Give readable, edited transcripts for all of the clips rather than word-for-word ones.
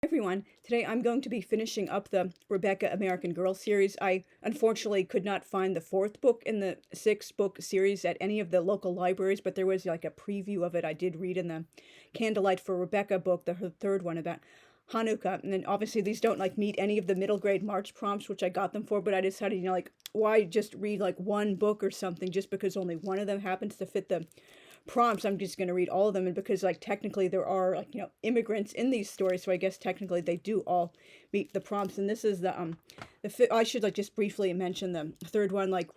Everyone. Today I'm going to be finishing up the Rebecca American Girl series. I unfortunately could not find the fourth book in the six-book series at any of the local libraries, but there was like a preview of it I did read in the Candlelight for Rebecca book, her third one about Hanukkah. And then obviously these don't like meet any of the middle grade March prompts, which I got them for, but I decided, like, why just read like one book or something just because only one of them happens to fit the prompts. I'm just going to read all of them, and because like technically there are like immigrants in these stories, so I guess technically they do all meet the prompts. And this is I should like just briefly mention the third one, like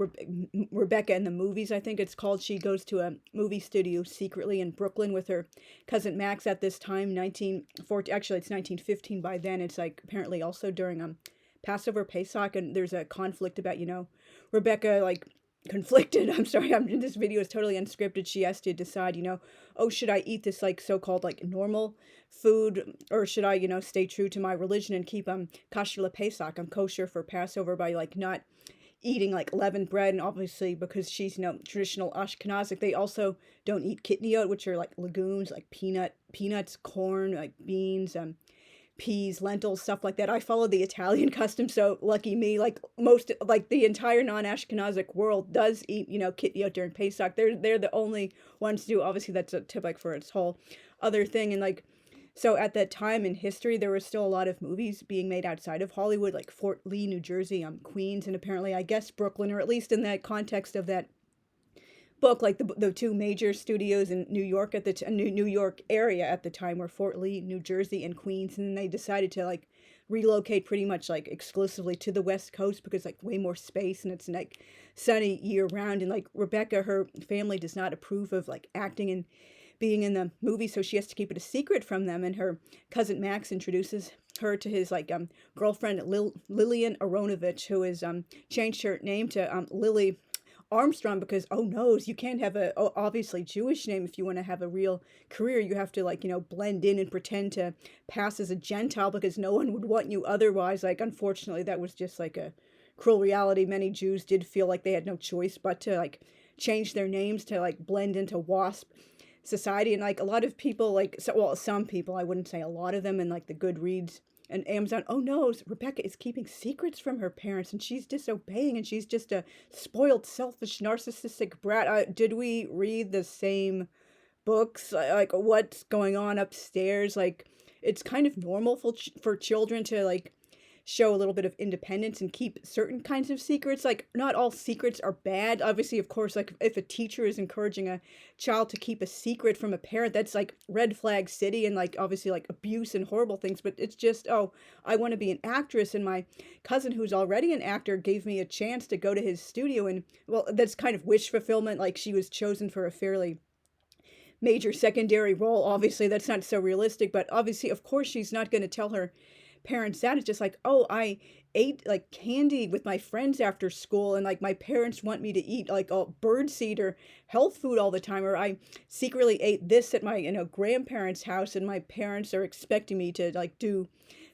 Rebecca in the movies, I think it's called. She goes to a movie studio secretly in Brooklyn with her cousin Max at this time, 1914. Actually, it's 1915 by then. It's like apparently also during Passover, Pesach, and there's a conflict about Rebecca like conflicted. I'm sorry, this video is totally unscripted. She has to decide, oh, should I eat this like so-called like normal food, or should I, stay true to my religion and keep kosher Pesach, kosher for Passover, by like not eating like leavened bread. And obviously because she's traditional Ashkenazic, they also don't eat kitniot, which are like legumes like peanuts, corn, like beans, peas, lentils, stuff like that. I follow the Italian custom, so lucky me. Like most, like the entire non-Ashkenazic world does eat, kitniot during Pesach. They're the only ones to do. Obviously, that's a typical for its whole other thing. And like, so at that time in history, there were still a lot of movies being made outside of Hollywood, like Fort Lee, New Jersey, Queens, and apparently, I guess, Brooklyn, or at least in that context of that book, like the two major studios in New York at the New York area at the time were Fort Lee, New Jersey, and Queens. And then they decided to like relocate pretty much like exclusively to the West Coast because like way more space and it's like sunny year round. And like Rebecca, her family does not approve of like acting and being in the movie, so she has to keep it a secret from them. And her cousin Max introduces her to his like girlfriend Lillian Aronovich, who is changed her name to Lily Armstrong because, oh no, you can't have a obviously Jewish name if you want to have a real career. You have to like, blend in and pretend to pass as a Gentile because no one would want you otherwise. Like, unfortunately, that was just like a cruel reality. Many Jews did feel like they had no choice but to like change their names to like blend into WASP society. And like a lot of people, like, so, well, some people, I wouldn't say a lot of them, and like the Goodreads and Amazon, oh no, Rebecca is keeping secrets from her parents and she's disobeying and she's just a spoiled, selfish, narcissistic brat. Did we read the same books? Like, what's going on upstairs? Like, it's kind of normal for children to like show a little bit of independence and keep certain kinds of secrets. Like, not all secrets are bad. Obviously, of course, like if a teacher is encouraging a child to keep a secret from a parent, that's like red flag city and like obviously like abuse and horrible things. But it's just, oh, I want to be an actress, and my cousin, who's already an actor, gave me a chance to go to his studio. And well, that's kind of wish fulfillment. Like, she was chosen for a fairly major secondary role. Obviously, that's not so realistic, but obviously, of course, she's not going to tell her parents that. It's just like, oh, I ate like candy with my friends after school, and like my parents want me to eat like a bird seed or health food all the time, or I secretly ate this at my grandparents' house and my parents are expecting me to like do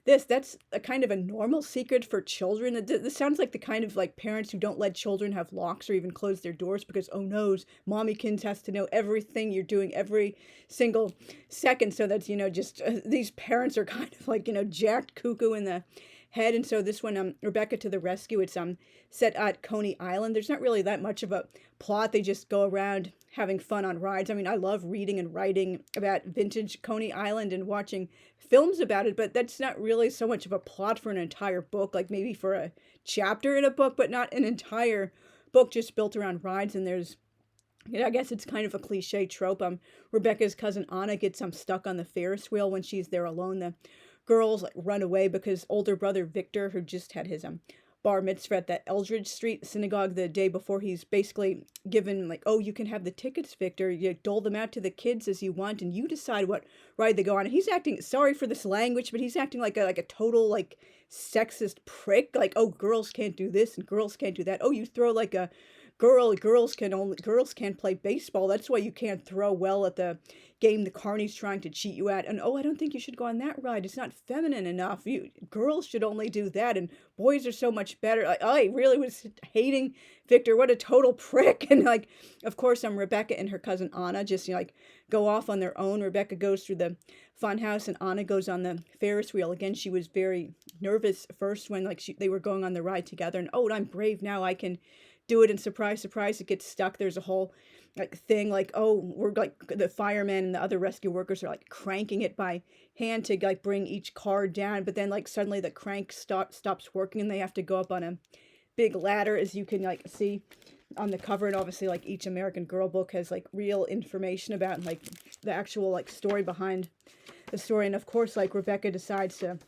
this. That's a kind of a normal secret for children. This sounds like the kind of like parents who don't let children have locks or even close their doors because, oh no, mommykins has to know everything you're doing every single second. So that's, just these parents are kind of like, jacked cuckoo in the head. And so this one, Rebecca to the Rescue, it's set at Coney Island. There's not really that much of a plot. They just go around having fun on rides. I mean, I love reading and writing about vintage Coney Island and watching films about it, but that's not really so much of a plot for an entire book, like maybe for a chapter in a book, but not an entire book just built around rides. And there's, I guess it's kind of a cliche trope. Rebecca's cousin Anna gets stuck on the Ferris wheel when she's there alone. The girls like run away because older brother Victor, who just had his bar mitzvah at that Eldridge Street synagogue the day before, he's basically given like, oh, you can have the tickets, Victor. You dole them out to the kids as you want, and you decide what ride they go on. And he's acting, sorry for this language, but he's acting like a total like sexist prick. Like, oh, girls can't do this and girls can't do that. Oh, you throw like a girls can't play baseball. That's why you can't throw well at the game the carney's trying to cheat you at. And oh, I don't think you should go on that ride. It's not feminine enough. You girls should only do that, and boys are so much better. I really was hating Victor. What a total prick. And like, of course, Rebecca and her cousin Anna just like go off on their own. Rebecca goes through the fun house, and Anna goes on the Ferris wheel. Again, she was very nervous first when like they were going on the ride together. And oh, I'm brave now. I can do it, and surprise, surprise, it gets stuck. There's a whole like thing like, oh, we're like the firemen and the other rescue workers are like cranking it by hand to like bring each car down, but then like suddenly the crank stops working and they have to go up on a big ladder, as you can like see on the cover. And obviously like each American Girl book has like real information about like the actual like story behind the story. And of course like Rebecca decides to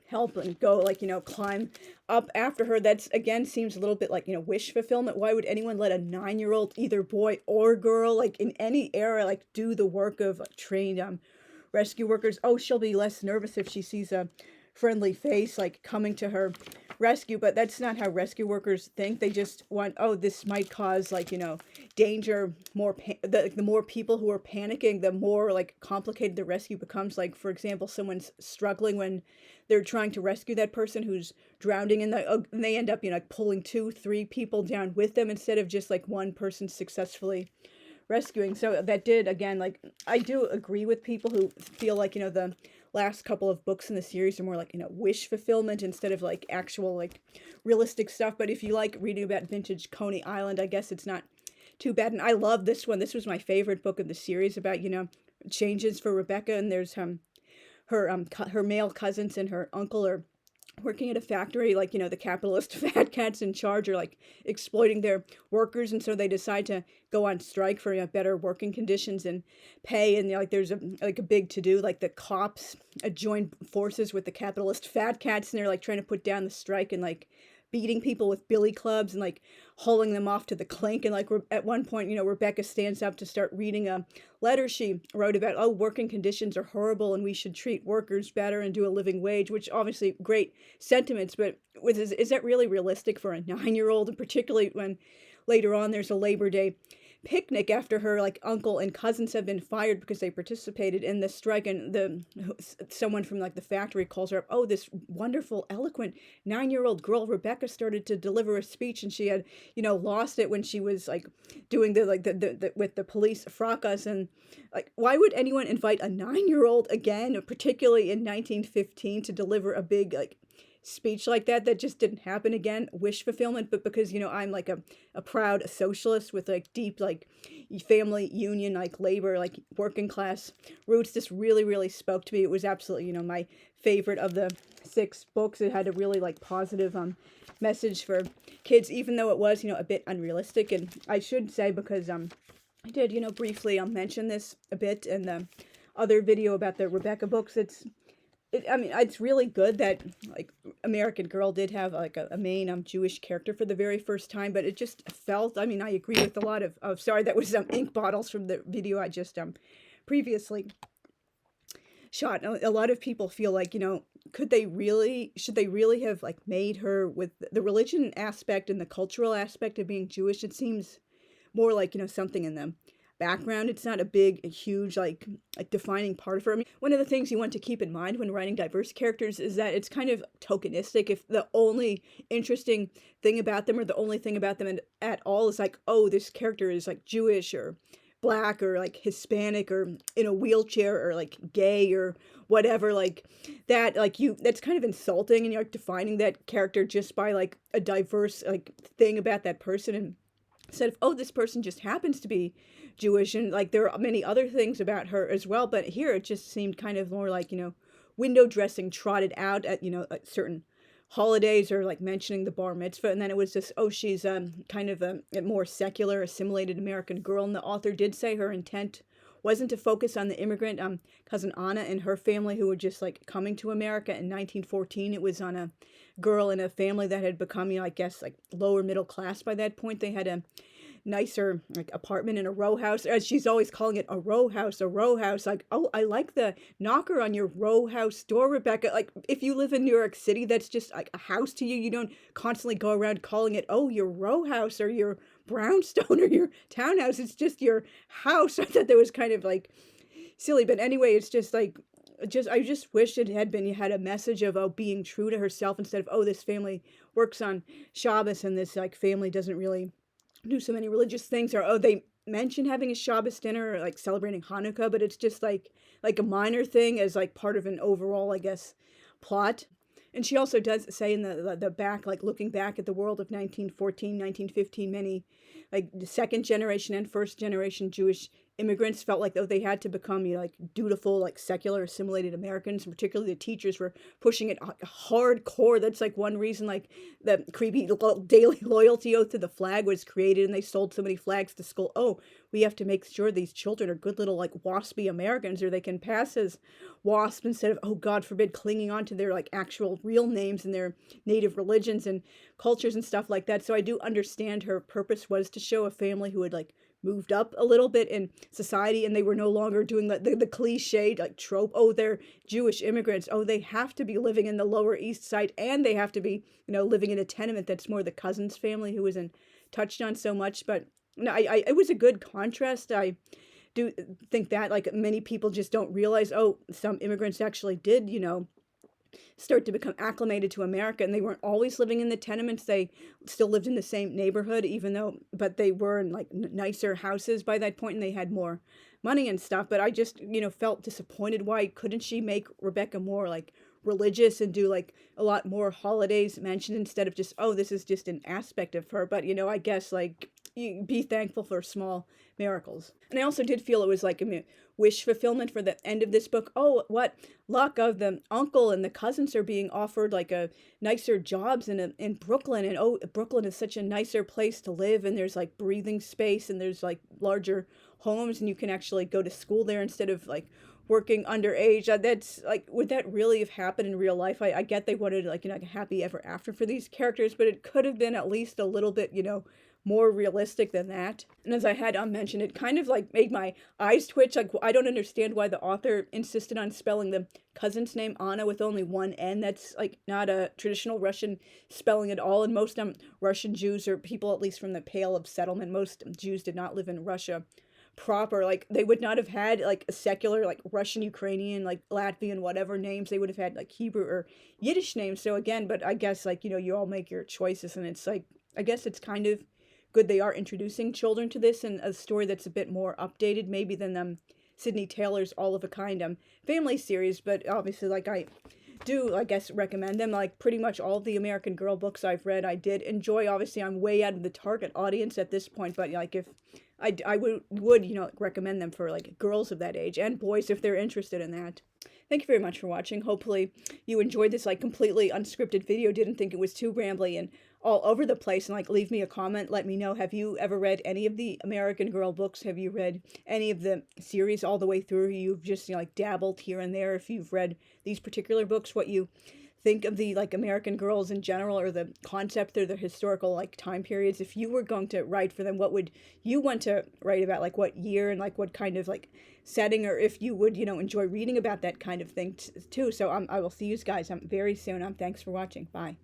help and go like, climb up after her. That's again seems a little bit like, wish fulfillment. Why would anyone let a 9-year-old, either boy or girl, like in any era, like do the work of trained rescue workers? Oh, she'll be less nervous if she sees a friendly face like coming to her rescue. But that's not how rescue workers think. They just want, oh, this might cause like, danger, more the more people who are panicking, the more like complicated the rescue becomes. Like, for example, someone's struggling when they're trying to rescue that person who's drowning, and they end up like pulling 2-3 people down with them instead of just like one person successfully rescuing. So that did, again, like, I do agree with people who feel like, the last couple of books in the series are more like, wish fulfillment instead of like actual like realistic stuff. But if you like reading about vintage Coney Island, I guess it's not too bad. And I love this one. This was my favorite book of the series about, changes for Rebecca. And there's her male cousins and her uncle are working at a factory, like, the capitalist fat cats in charge are like exploiting their workers, and so they decide to go on strike for better working conditions and pay. And like there's a big to do, like the cops join forces with the capitalist fat cats, and they're like trying to put down the strike and like beating people with billy clubs and like hauling them off to the clink. And like at one point, Rebecca stands up to start reading a letter she wrote about, oh, working conditions are horrible and we should treat workers better and do a living wage, which obviously great sentiments, but is that really realistic for a 9-year-old? And particularly when later on there's a Labor Day picnic after her like uncle and cousins have been fired because they participated in the strike, and someone from like the factory calls her up, oh, this wonderful eloquent 9-year-old girl Rebecca started to deliver a speech, and she had lost it when she was like doing the with the police fracas. And like, why would anyone invite a 9-year-old again, particularly in 1915, to deliver a big like speech like that? That just didn't happen again. Wish fulfillment. But because I'm like a proud socialist with like deep like family union, like labor, like working class roots, this really, really spoke to me. It was absolutely my favorite of the 6 books. It had a really like positive message for kids, even though it was a bit unrealistic. And I should say, because I did briefly mention this a bit in the other video about the Rebecca books. It's really good that like American Girl did have like a main Jewish character for the very first time, but it just felt, I agree with a lot of sorry, that was ink bottles from the video I just previously shot. A lot of people feel like, should they really have like made her, with the religion aspect and the cultural aspect of being Jewish, it seems more like, something in them background. It's not a huge like defining part of her. One of the things you want to keep in mind when writing diverse characters is that it's kind of tokenistic. If the only interesting thing about them, or the only thing about them at all, is like, oh, this character is like Jewish or Black or like Hispanic or in a wheelchair or like gay or whatever, like that, like that's kind of insulting, and you're like defining that character just by like a diverse like thing about that person. And instead of, oh, this person just happens to be Jewish, and like there are many other things about her as well, but here it just seemed kind of more like window dressing trotted out at at certain holidays, or like mentioning the bar mitzvah. And then it was just, oh, she's kind of a more secular assimilated American girl. And the author did say her intent wasn't to focus on the immigrant cousin Anna and her family, who were just like coming to America in 1914. It was on a girl in a family that had become I guess like lower middle class by that point. They had a nicer like apartment in a row house, as she's always calling it, a row house. Like, oh, I like the knocker on your row house door, Rebecca. Like, if you live in New York City, that's just like a house to you. You don't constantly go around calling it, oh, your row house or your brownstone or your townhouse. It's just your house. I thought that was kind of like silly. But anyway, it's just like, I just wish it had been, you had a message of, oh, being true to herself instead of, oh, this family works on Shabbos and this like family doesn't really do so many religious things, or, oh, they mention having a Shabbos dinner or like celebrating Hanukkah, but it's just like a minor thing as like part of an overall, I guess, plot. And she also does say in the back, like looking back at the world of 1914, 1915, many like the second generation and first generation Jewish immigrants felt like, oh, they had to become, you know, like dutiful, like secular, assimilated Americans. And particularly the teachers were pushing it hardcore. That's like one reason, like the creepy daily loyalty oath to the flag was created, and they sold so many flags to school. Oh, we have to make sure these children are good little like waspy Americans, or they can pass as wasp instead of, oh, God forbid, clinging on to their like actual real names and their native religions and cultures and stuff like that. So I do understand her purpose was to show a family who had like moved up a little bit in society, and they were no longer doing the cliched like trope, oh, they're Jewish immigrants, oh, they have to be living in the Lower East Side, and they have to be, you know, living in a tenement. That's more the Cousins family who isn't touched on so much. But no, it was a good contrast. I do think that like many people just don't realize, oh, some immigrants actually did, you know, start to become acclimated to America, and they weren't always living in the tenements. They still lived in the same neighborhood, even though, but they were in like nicer houses by that point, and they had more money and stuff. But I just, you know, felt disappointed. Why couldn't she make Rebecca more like religious and do like a lot more holidays mentioned instead of just, oh, this is just an aspect of her? But, you know, I guess like you be thankful for small miracles. And I also did feel it was like a wish fulfillment for the end of this book. Oh, what luck of the uncle and the cousins are being offered like a nicer jobs in Brooklyn, and oh, Brooklyn is such a nicer place to live, and there's like breathing space, and there's like larger homes, and you can actually go to school there instead of like working underage. That's like, would that really have happened in real life? I get they wanted like, you know, like a happy ever after for these characters, but it could have been at least a little bit, you know, more realistic than that. And as I had mentioned, it kind of like made my eyes twitch. Like, I don't understand why the author insisted on spelling the cousin's name Anna with only one N. That's like not a traditional Russian spelling at all. And most Russian Jews, or people at least from the Pale of Settlement, most Jews did not live in Russia proper. Like, they would not have had like a secular like Russian, Ukrainian, like Latvian, whatever names. They would have had like Hebrew or Yiddish names. So again, but I guess like, you know, you all make your choices, and it's like, I guess it's kind of good they are introducing children to this, and a story that's a bit more updated maybe than Sydney Taylor's All of a Kind family series. But obviously, like, I do, I guess, recommend them. Like, pretty much all of the American Girl books I've read, I did enjoy. Obviously, I'm way out of the target audience at this point, but like, if I would, you know, recommend them for like girls of that age, and boys if they're interested in that. Thank you very much for watching. Hopefully you enjoyed this like completely unscripted video, didn't think it was too rambly and all over the place, and like leave me a comment, let me know, have you ever read any of the American Girl books? Have you read any of the series all the way through? You've just, you know, like dabbled here and there. If you've read these particular books, what you think of the like American Girls in general, or the concept or the historical like time periods. If you were going to write for them, what would you want to write about? Like what year and like what kind of like setting, or if you would, you know, enjoy reading about that kind of thing too. So I will see you guys very soon. Thanks for watching. Bye.